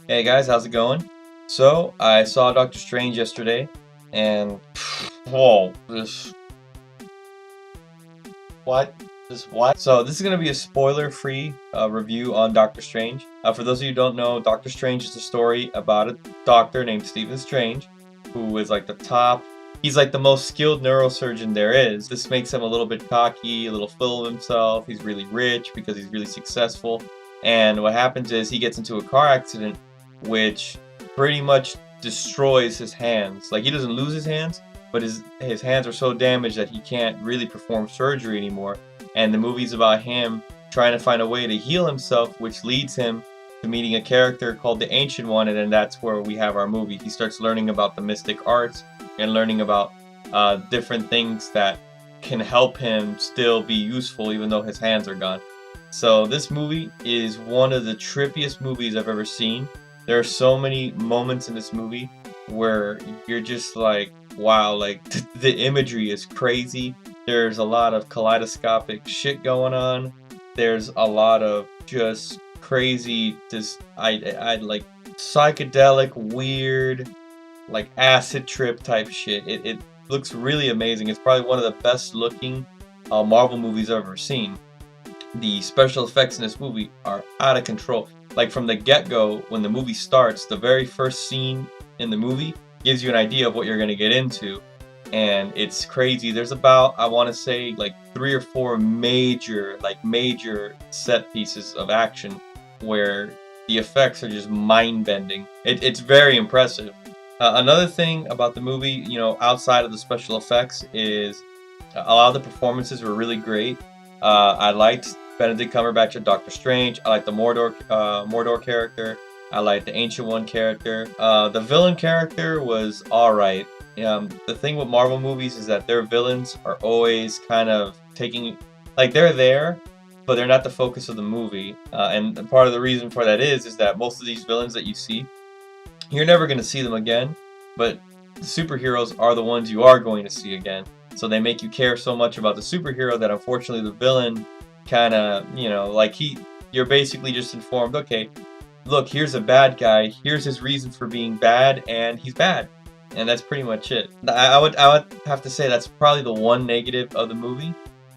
Hey guys, how's it going? So, I saw Doctor Strange yesterday, and whoa, this what? This what? So, this is gonna be a spoiler-free review on Doctor Strange. For those of you who don't know, Doctor Strange is a story about a doctor named Stephen Strange, who is like the top. He's like the most skilled neurosurgeon there is. This makes him a little bit cocky, a little full of himself. He's really rich because he's really successful. And what happens is he gets into a car accident which pretty much destroys his hands. Like he doesn't lose his hands, but his hands are so damaged that he can't really perform surgery anymore. And the movie's about him trying to find a way to heal himself, which leads him to meeting a character called the Ancient One, and then that's where we have our movie. He starts learning about the mystic arts and learning about different things that can help him still be useful even though his hands are gone. So this movie is one of the trippiest movies I've ever seen. There are so many moments in this movie where you're just like, wow, like the imagery is crazy. There's a lot of kaleidoscopic shit going on. There's a lot of just crazy, I like psychedelic, weird, like acid trip type shit. It looks really amazing. It's probably one of the best looking Marvel movies I've ever seen. The special effects in this movie are out of control. Like from the get-go, when the movie starts, the very first scene in the movie gives you an idea of what you're going to get into. And it's crazy. There's about, I want to say, like 3 or 4 major set pieces of action where the effects are just mind-bending. It's very impressive. Another thing about the movie, you know, outside of the special effects, is a lot of the performances were really great. I liked Benedict Cumberbatch as Doctor Strange. I like the Mordor character. I like the Ancient One character. The villain character was alright. The thing with Marvel movies is that their villains are always kind of taking, like they're there, but they're not the focus of the movie. And part of the reason for that is that most of these villains that you see, you're never going to see them again, but the superheroes are the ones you are going to see again. So they make you care so much about the superhero that unfortunately the villain kind of, you know, like you're basically just informed, okay, look, here's a bad guy, here's his reason for being bad, and he's bad. And that's pretty much it. I would have to say that's probably the one negative of the movie.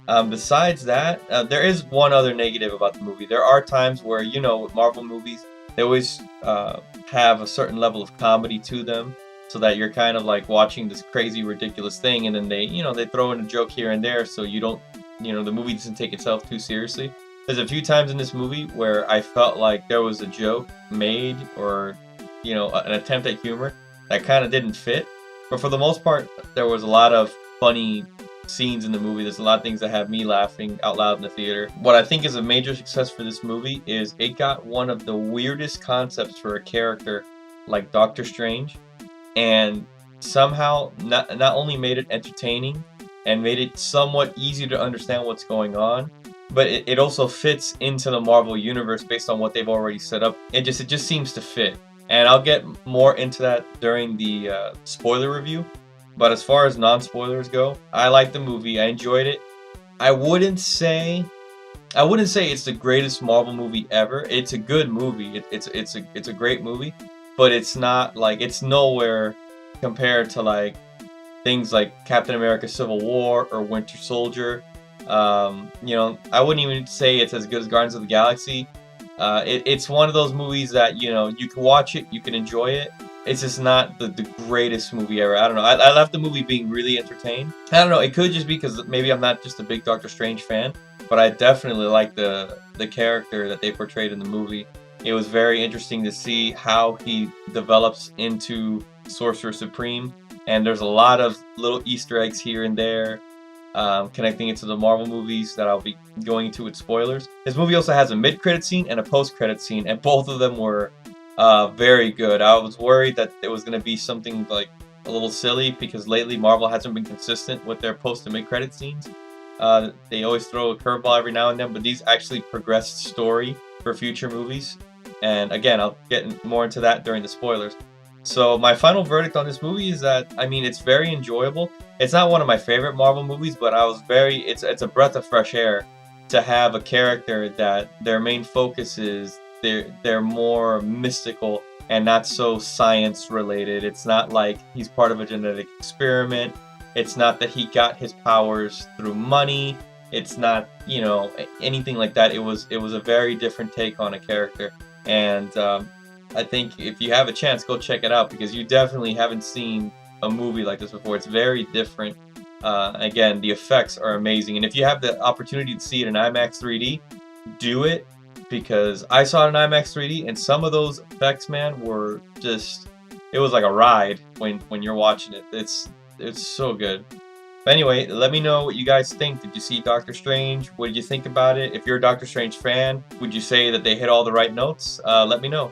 Besides that, there is one other negative about the movie. There are times where, you know, with Marvel movies, they always have a certain level of comedy to them, so that you're kind of like watching this crazy, ridiculous thing, and then they throw in a joke here and there, so you don't, the movie doesn't take itself too seriously. There's a few times in this movie where I felt like there was a joke made or, an attempt at humor that kind of didn't fit. But for the most part, there was a lot of funny scenes in the movie. There's a lot of things that have me laughing out loud in the theater. What I think is a major success for this movie is it got one of the weirdest concepts for a character like Doctor Strange, and somehow not only made it entertaining and made it somewhat easy to understand what's going on, but it also fits into the Marvel universe based on what they've already set up. It just seems to fit. And I'll get more into that during the spoiler review. But as far as non-spoilers go, I liked the movie. I enjoyed it. I wouldn't say it's the greatest Marvel movie ever. It's a good movie. It's a great movie, but it's not like, it's nowhere compared to like things like Captain America: Civil War or Winter Soldier. I wouldn't even say it's as good as Guardians of the Galaxy. It's one of those movies that, you can watch it, you can enjoy it. It's just not the greatest movie ever. I don't know. I left the movie being really entertained. I don't know. It could just be because maybe I'm not just a big Doctor Strange fan, but I definitely like the character that they portrayed in the movie. It was very interesting to see how he develops into Sorcerer Supreme, and there's a lot of little Easter eggs here and there, connecting it to the Marvel movies that I'll be going into with spoilers. This movie also has a mid-credit scene and a post-credit scene, and both of them were very good. I was worried that it was going to be something like a little silly because lately Marvel hasn't been consistent with their post and mid-credit scenes. They always throw a curveball every now and then, but these actually progress story for future movies. And again, I'll get more into that during the spoilers. So my final verdict on this movie is that, it's very enjoyable. It's not one of my favorite Marvel movies, but it's a breath of fresh air to have a character that their main focus is they're more mystical and not so science related. It's not like he's part of a genetic experiment. It's not that he got his powers through money. It's not, you know, anything like that. It was a very different take on a character, and I think if you have a chance, go check it out, because you definitely haven't seen a movie like this before. It's very different. Again, the effects are amazing, and if you have the opportunity to see it in IMAX 3D, do it, because I saw it in IMAX 3D, and some of those effects, man, were just, it was like a ride when you're watching it. It's so good. But anyway, let me know what you guys think. Did you see Doctor Strange? What did you think about it? If you're a Doctor Strange fan, would you say that they hit all the right notes? Let me know.